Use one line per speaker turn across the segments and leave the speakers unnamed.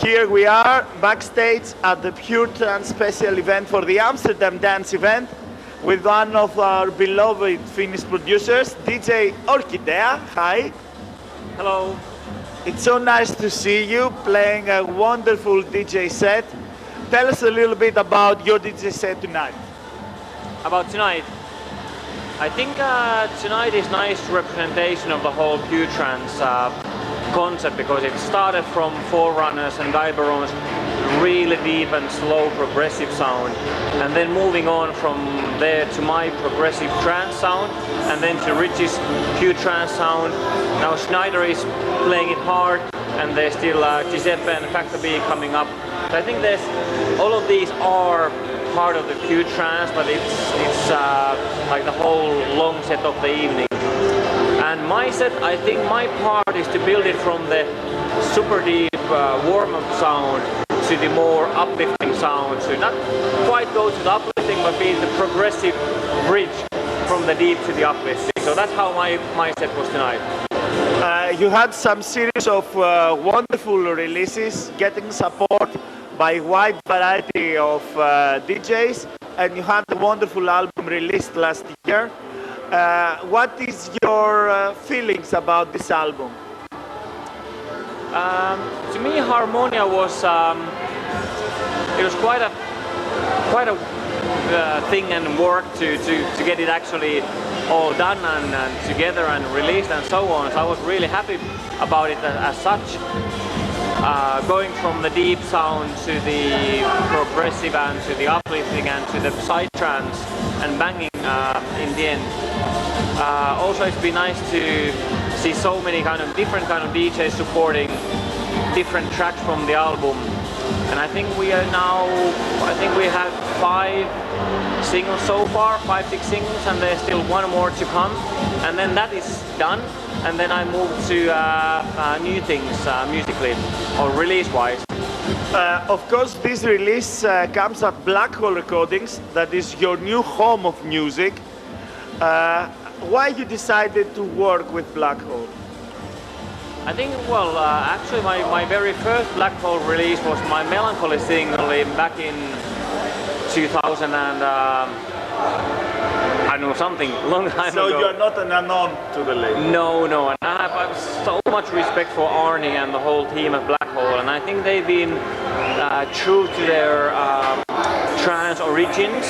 Here we are backstage at the Pure Trance special event for the Amsterdam dance event with one of our beloved Finnish producers, DJ Orkidea. Hi.
Hello.
It's so nice to see you playing a wonderful DJ set. Tell us a little bit about your DJ set tonight.
About tonight? I think tonight is nice representation of the whole Pure Trance concept, because it started from Forerunners and Guy Baron's really deep and slow progressive sound, and then moving on from there to my progressive trance sound, and then to Rich's Pure Trance sound. Now Schneider is playing it hard, and there's still Giuseppe and Factor B coming up. So I think there's all of these are part of the Pure Trance, but it's like the whole long set of the evening. And my set, I think my part is to build it from the super deep warm-up sound to the more uplifting sound. So not quite go to the uplifting, but be the progressive bridge from the deep to the uplifting. So that's how my set was tonight.
You had some series of wonderful releases, getting support by a wide variety of DJs, and you had a wonderful album released last year. What is your feelings about this album?
To me, Harmonia was it was quite a thing and work to get it actually all done and together and released and so on. So I was really happy about it as such. Going from the deep sound to the progressive and to the uplifting and to the side trance and banging in the end. Also, it's been nice to see so many different kind of DJs supporting different tracks from the album. And I think we are now, I think we have 5 singles so far, 5-6 singles, and there's still one more to come. And then that is done. And then I move to new things musically or release-wise.
Of course, this release comes at Black Hole Recordings, that is your new home of music. Why you decided to work with Black Hole?
I think, well, actually my very first Black Hole release was my Melancholy single back in 2000 and I know something long time ago.
So you're not an unknown to the label?
No, and I have so much respect for Arnie and the whole team at Black Hole, and I think they've been true to their trance origins.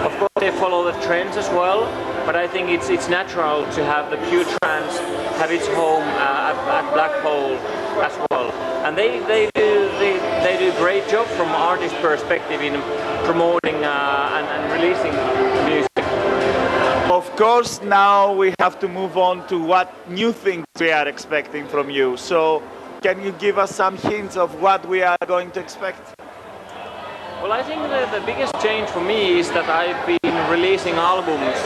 Of course, they follow the trends as well, but I think it's natural to have the Pure Trance have its home at Black Hole as well. And they do a great job from artist perspective in promoting and releasing music.
Of course, now we have to move on to what new things we are expecting from you. So, can you give us some hints of what we are going to expect?
Well, I think that the biggest change for me is that I've been releasing albums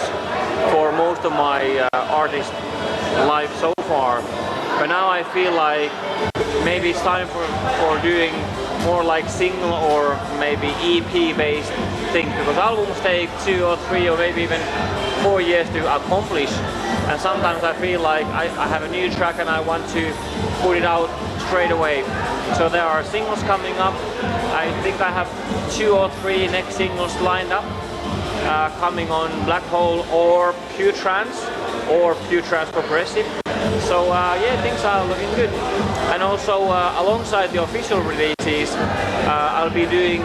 for most of my artist life so far. But now I feel like maybe it's time for doing more like single or maybe EP based things, because albums take 2 or 3 or maybe even 4 years to accomplish, and sometimes I feel like I have a new track and I want to put it out straight away. So there are singles coming up. I think I have 2 or 3 next singles lined up, coming on Black Hole or Pure Trance Progressive. So yeah, things are looking good. And also alongside the official releases, I'll be doing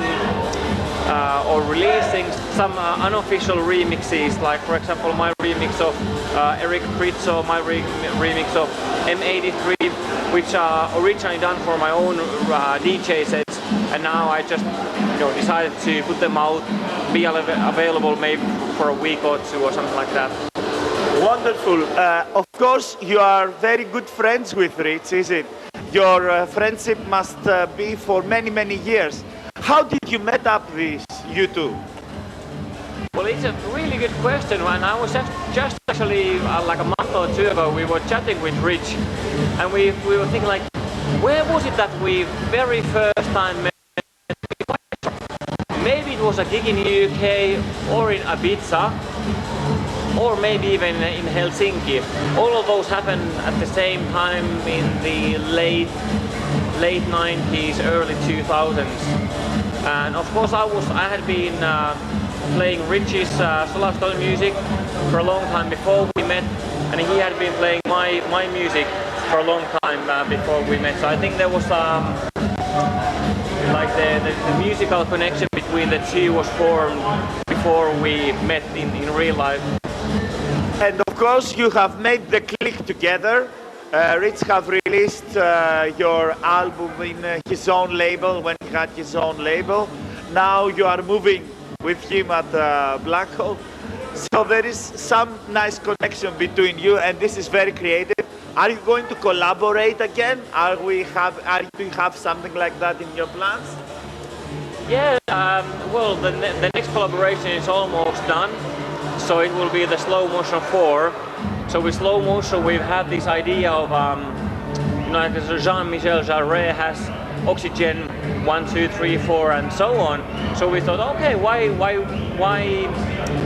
or releasing some unofficial remixes, like for example my remix of Eric Prizzo, my remix of M83, which are originally done for my own DJ sets, and now I just decided to put them out, be available maybe for a week or 2 or something like that.
Wonderful. Of course, you are very good friends with Rich, is it? Your friendship must be for many, many years. How did you met up with you two?
Well, it's a really good question, and I was just actually like a month or 2 ago, we were chatting with Rich, and we were thinking like, where was it that we very first time met? Maybe it was a gig in the UK or in Ibiza, or maybe even in Helsinki. All of those happened at the same time in the late late 90s, early 2000s. And of course I had been playing Richie's Solarstone music for a long time before we met, and he had been playing my music for a long time before we met. So I think there was like the musical connection between the two was formed before we met in real life.
And of course you have made the click together. Rich have released your album in his own label when he had his own label. Now you are moving with him at Black Hole. So there is some nice connection between you, and this is very creative. Are you going to collaborate again? Do you have something like that in your plans?
Yeah, well, the next collaboration is almost done. So it will be the Slow Motion 4. So with Slow Motion we've had this idea of, like Jean-Michel Jarre has Oxygen 1, 2, 3, 4 and so on. So we thought, okay, why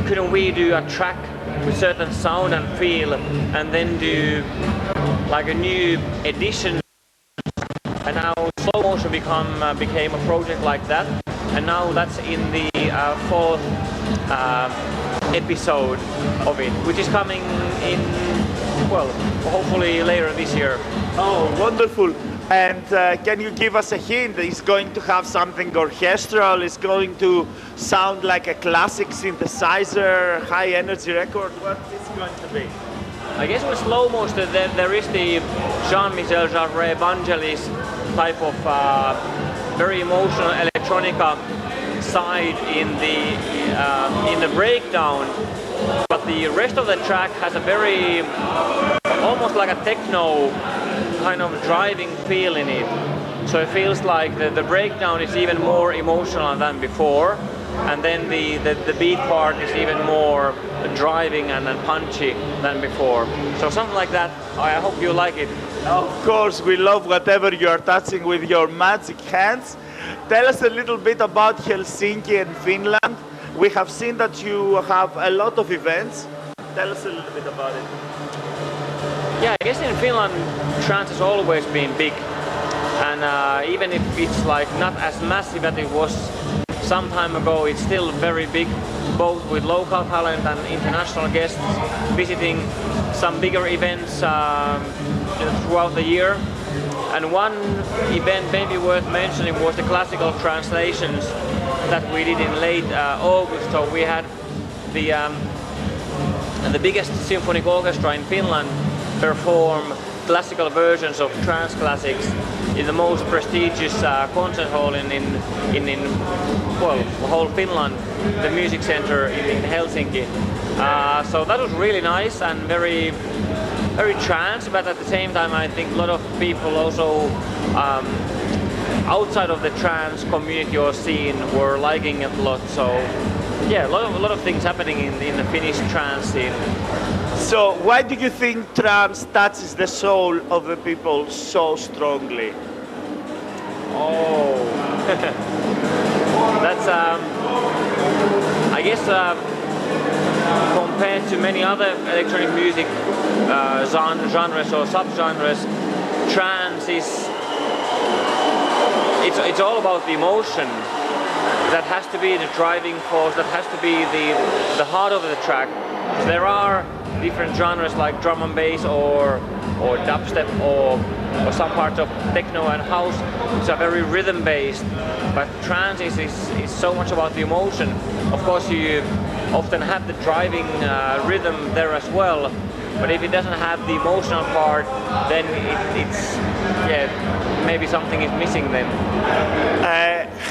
couldn't we do a track with certain sound and feel and then do like a new edition? And now Slow Motion became a project like that, and now that's in the fourth episode of it, which is coming in, well, hopefully later this year.
Oh, wonderful. And can you give us a hint? It's going to have something orchestral, it's going to sound like a classic synthesizer, high energy record. What is going to be?
I guess with Slow Motion there is the Jean-Michel Jarre Vangelis type of very emotional electronica side in the breakdown, but the rest of the track has a very almost like a techno kind of driving feel in it. So it feels like the breakdown is even more emotional than before, and then the beat part is even more driving and punchy than before. So something like that. I hope you like it.
Of course, we love whatever you are touching with your magic hands. Tell us a little bit about Helsinki and Finland. We have seen that you have a lot of events. Tell us a little bit about it.
Yeah, I guess in Finland trance has always been big, and even if it's like not as massive as it was some time ago, it's still very big, both with local talent and international guests visiting some bigger events throughout the year. And one event maybe worth mentioning was the Classical Translations that we did in late August. So we had the biggest symphonic orchestra in Finland perform classical versions of trance classics in the most prestigious concert hall in well, whole Finland, the music center in Helsinki. So that was really nice and very trance, but at the same time I think a lot of people also outside of the trance community or scene were liking it a lot. So yeah, a lot of things happening in the Finnish trance scene.
So why do you think trance touches the soul of the people so strongly?
Oh, that's I guess compared to many other electronic music genres or subgenres, trance is it's all about the emotion. That has to be the driving force. That has to be the heart of the track. There are different genres like drum and bass or dubstep or some parts of techno and house which are very rhythm based, but trance is so much about the emotion. Of course you often have the driving rhythm there as well, but if it doesn't have the emotional part, then it's yeah, maybe something is missing then.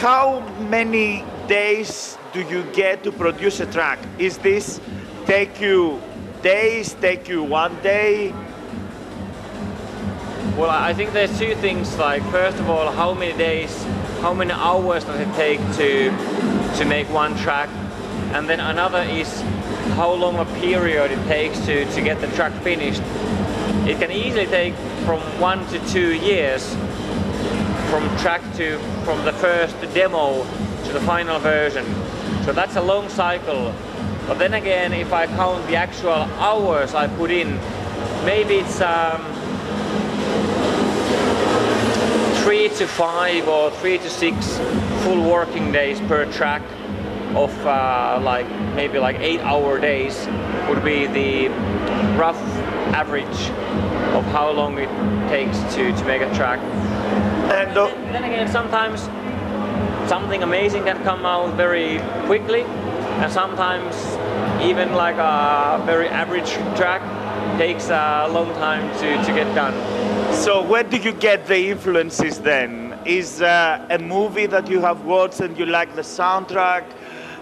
How many days do you get to produce a track? Is this take you days, take you 1 day?
Well, I think there's two things, like first of all, how many days, how many hours does it take to make one track, and then another is how long a period it takes to get the track finished. It can easily take from 1 to 2 years from the first demo to the final version. So that's a long cycle. But then again, if I count the actual hours I put in, maybe it's 3 to 5 or 3 to 6 full working days per track of like maybe like 8-hour days would be the rough average of how long it takes to make a track. And then again, sometimes something amazing can come out very quickly, and sometimes even like a very average track takes a long time to get done.
So where do you get the influences then? Is a movie that you have watched and you like the soundtrack?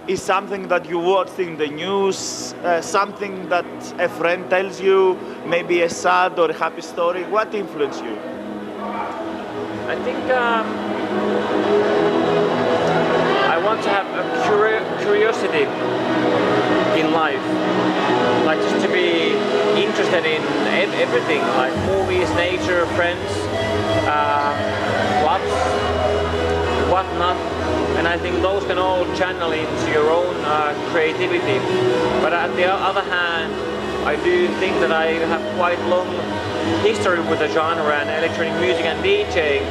Is something that you watched in the news? Something that a friend tells you? Maybe a sad or a happy story? What influenced you?
I think I want to have a curiosity in life, like just to be interested in everything, like movies, nature, friends, clubs, whatnot. And I think those can all channel into your own creativity. But at the other hand, I do think that I have quite long history with the genre and electronic music and DJing.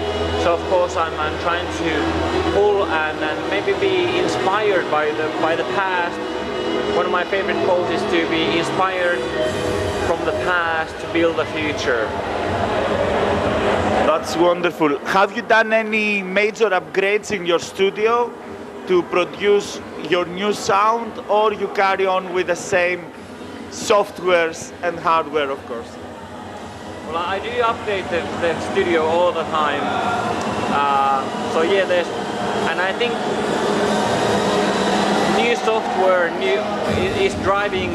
So of course I'm trying to pull and maybe be inspired by the past. One of my favorite quotes is to be inspired from the past to build the future.
That's wonderful. Have you done any major upgrades in your studio to produce your new sound, or you carry on with the same softwares and hardware, of course?
Well, I do update the studio all the time. So yeah, and I think new software is driving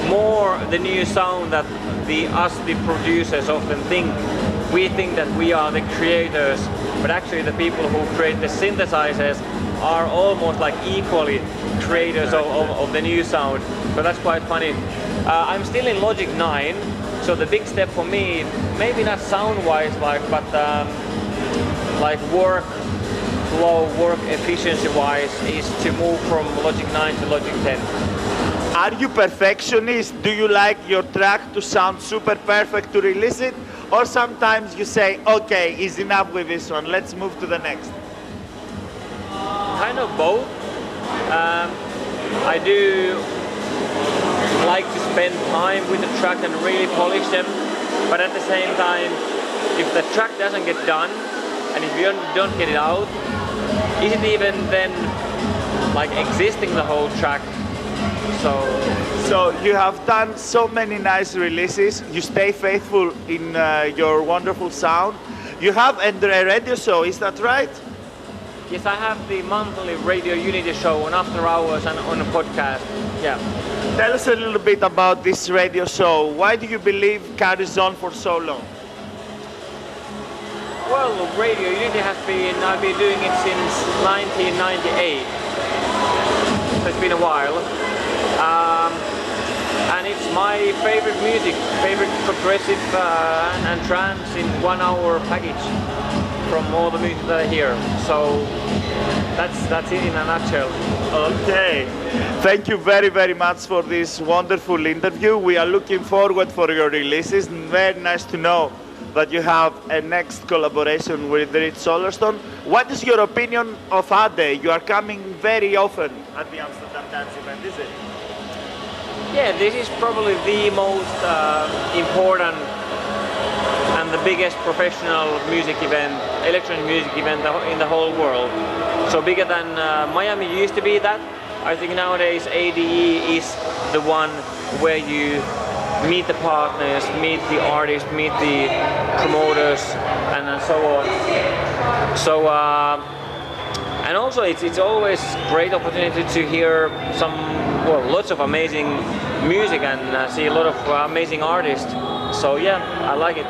more the new sound that the producers often think. We think that we are the creators, but actually the people who create the synthesizers are almost like equally creators of the new sound. So that's quite funny. I'm still in Logic 9, so the big step for me, maybe not sound-wise, but like work flow, work efficiency-wise, is to move from Logic 9 to Logic 10.
Are you perfectionist? Do you like your track to sound super perfect to release it? Or sometimes you say, okay, is enough with this one, let's move to the next?
Kind of both. I do like to spend time with the track and really polish them, but at the same time, if the track doesn't get done, and if you don't get it out, is it even then like existing the whole track?
So you have done so many nice releases, you stay faithful in your wonderful sound. You have a radio show, is that right?
Yes, I have the monthly Radio Unity show on After Hours and on a podcast. Yeah.
Tell us a little bit about this radio show. Why do you believe carries on for so long?
Well, Radio Unity I've been doing it since 1998. So it's been a while. And it's my favorite music, favorite progressive and trance in 1 hour package from all the music that I hear. So that's it in a nutshell.
Okay. Thank you very, very much for this wonderful interview. We are looking forward for your releases. Very nice to know that you have a next collaboration with Solarstone. What is your opinion of ADE? You are coming very often at the Amsterdam Dance event, is it?
Yeah, this is probably the most important and the biggest professional music event, electronic music event in the whole world. So bigger than Miami used to be that. I think nowadays ADE is the one where you meet the partners, meet the artists, meet the promoters, and so on. So, and also it's always great opportunity to hear lots of amazing music and see a lot of amazing artists. So yeah, I like it.